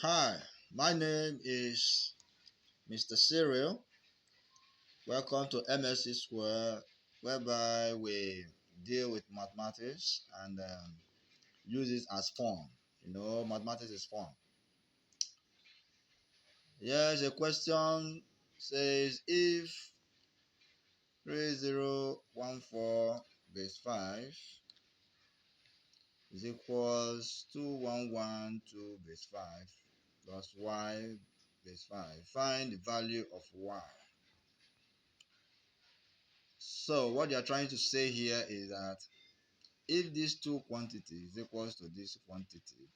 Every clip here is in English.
Hi, my name is Mr. Cyril. Welcome to MSC Square, whereby we deal with mathematics and use it as fun. Mathematics is fun. Yes, a question says if 3014 base 5 is equals 2112 base 5 plus y base 5, find the value of y. So what they are trying to say here is that if these two quantities equals to this quantity,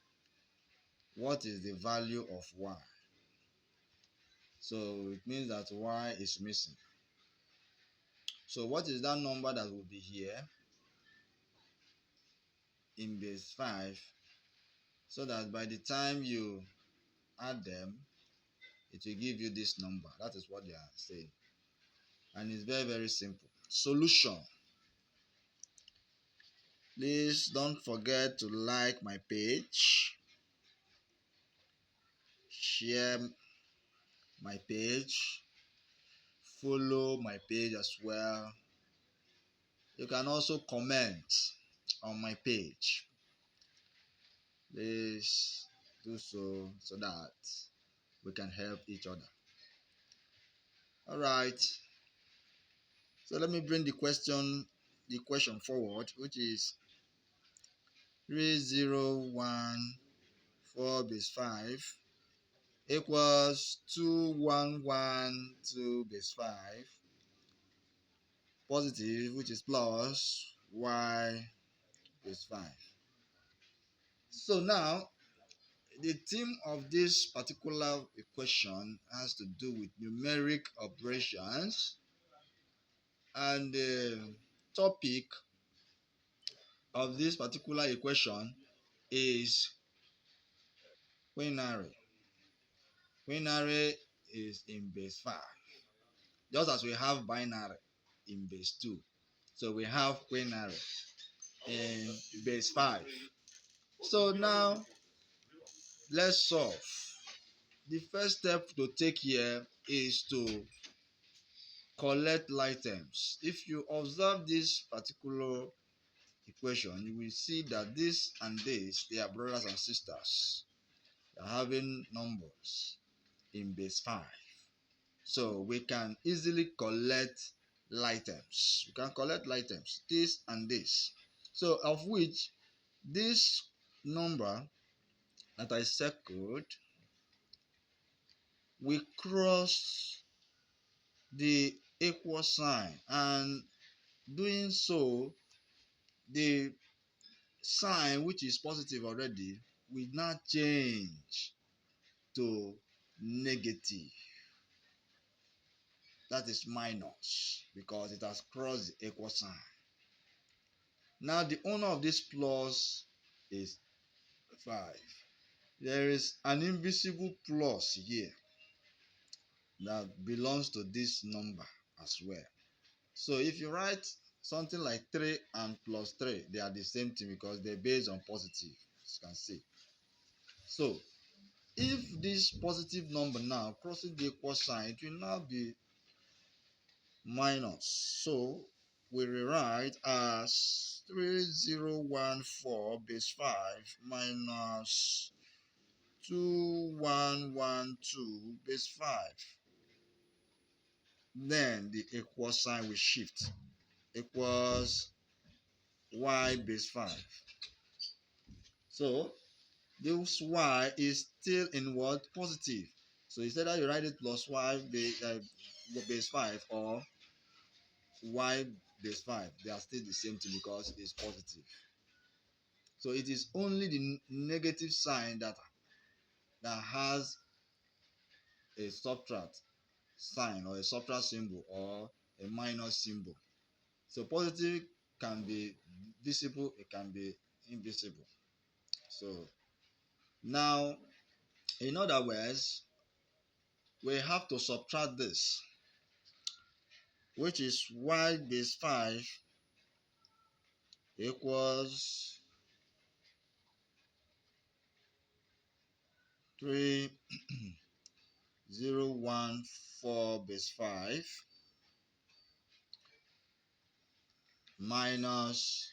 what is the value of y? So it means that y is missing. So what is that number that will be here in base 5, so that by the time you add them, it will give you this number. That is what they are saying. And it's very, very simple. Solution. Please don't forget to like my page, share my page, follow my page as well. You can also comment on my page. Please do so that we can help each other. All right. So let me bring the question forward, which is 3014 base 5 equals 2112 base 5 positive, which is plus y base 5. So now the theme of this particular equation has to do with numeric operations, and the topic of this particular equation is quinary. Quinary is in base 5, just as we have binary in base 2. So we have quinary in base 5. So now let's solve. The first step to take here is to collect like terms. If you observe this particular equation, you will see that this and this, they are brothers and sisters. They are having numbers in base 5. So we can easily collect like terms. We can collect like terms, this and this. So of which this number that I circled, we cross the equal sign, and doing so, the sign, which is positive already, will now change to negative. That is minus, because it has crossed the equal sign. Now the owner of this plus is 5. There is an invisible plus here that belongs to this number as well. So if you write something like 3 and plus 3, they are the same thing because they're based on positive, as you can see. So if this positive number now crosses the equal sign, it will now be minus. So we rewrite as 3014 base 5 minus 2112 base 5. Then the equal sign will shift, equals y base 5. So this y is still in what? Positive. So instead that you write it plus y base 5 or y base 5, they are still the same thing because it's positive. So it is only the negative sign that has a subtract sign or a subtract symbol or a minus symbol. So positive can be visible, it can be invisible. So now, in other words, we have to subtract this, which is y base 5 equals 3014 base 5 minus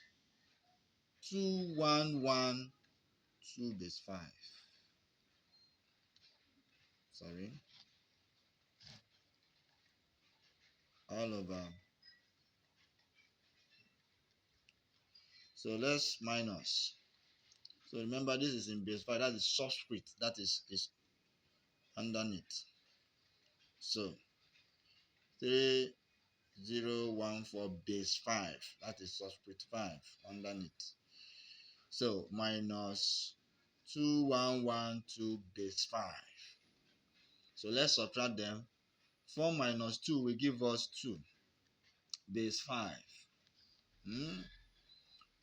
2112 base 5. Sorry. All over. So let's minus. So remember, this is in base 5. That is subscript. That is underneath. So 3014 base 5. That is subscript 5 underneath. So minus 2112 base 5. So let's subtract them. 4 minus 2 will give us 2 base 5.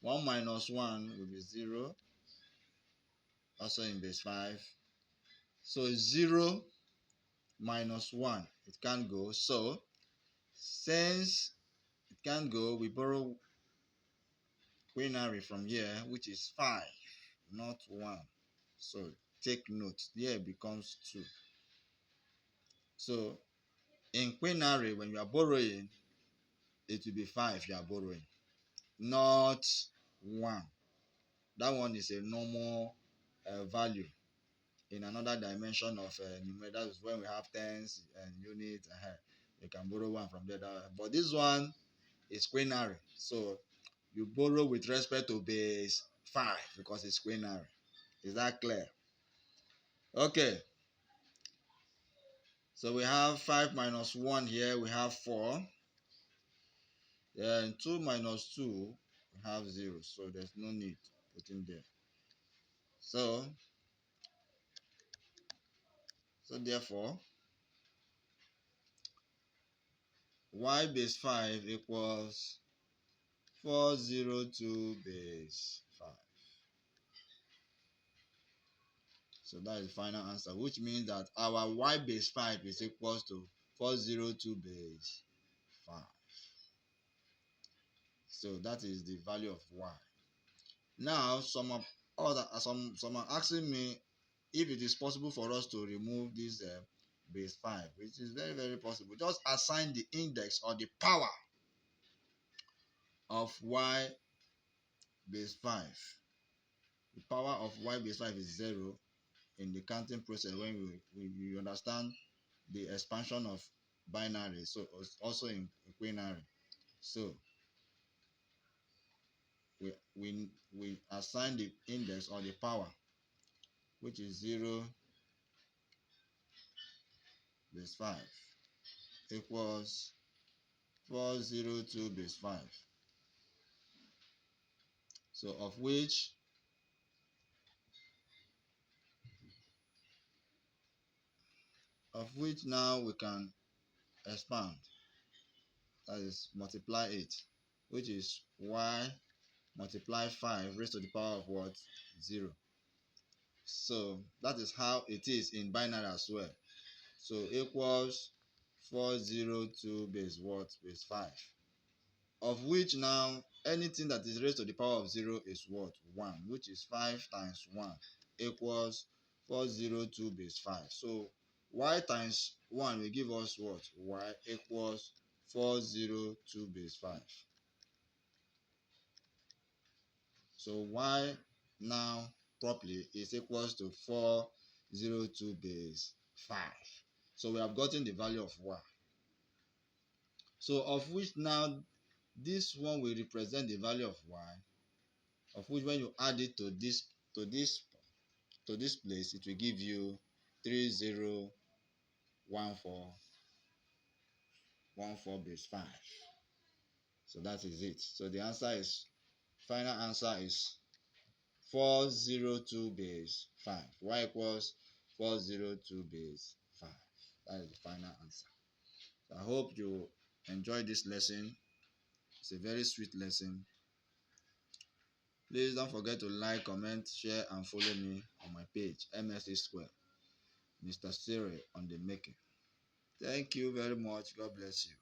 1 minus 1 will be 0, also in base 5. So 0 minus 1, it can't go. So since it can't go, we borrow quinary from here, which is 5, not 1. So take note, here it becomes 2. So in quinary, when you are borrowing, it will be 5 you are borrowing, not 1. That one is a normal value in another dimension of numerator. That is when we have tens and units. You can borrow 1 from there. But this one is quinary. So you borrow with respect to base 5 because it's quinary. Is that clear? Okay. So we have 5 minus 1 here. We have 4. Then 2 minus 2, we have 0. So there's no need putting there. So therefore, y base 5 equals 402 base 5. So that is the final answer, which means that our y base 5 is equals to 402 base 5. So that is the value of y. Now, some are asking me if it is possible for us to remove this base 5, which is very, very possible. Just assign the index or the power of y base 5. The power of y base 5 is 0 in the counting process when we understand the expansion of binary, so also in quinary. So we assign the index or the power, which is 0 base 5 equals 402 base 5. So of which now we can expand, that is multiply it, which is y multiply 5 raised to the power of what? 0. So that is how it is in binary as well. So equals 402 base what? Base 5. Of which now anything that is raised to the power of 0 is what? 1, which is 5 times 1 equals 402 base 5. So y times 1 will give us what? Y equals 402 base 5. So y now properly is equals to 402 base 5. So we have gotten the value of y. So of which now this one will represent the value of y, of which when you add it to this place, it will give you 3014 base 5. So that is it. So the final answer is 402 base 5. Y equals 402 base 5. That is the final answer. So I hope you enjoyed this lesson. It's a very sweet lesson. Please don't forget to like, comment, share, and follow me on my page, MSA Square, Mr. Cyril on the making. Thank you very much. God bless you.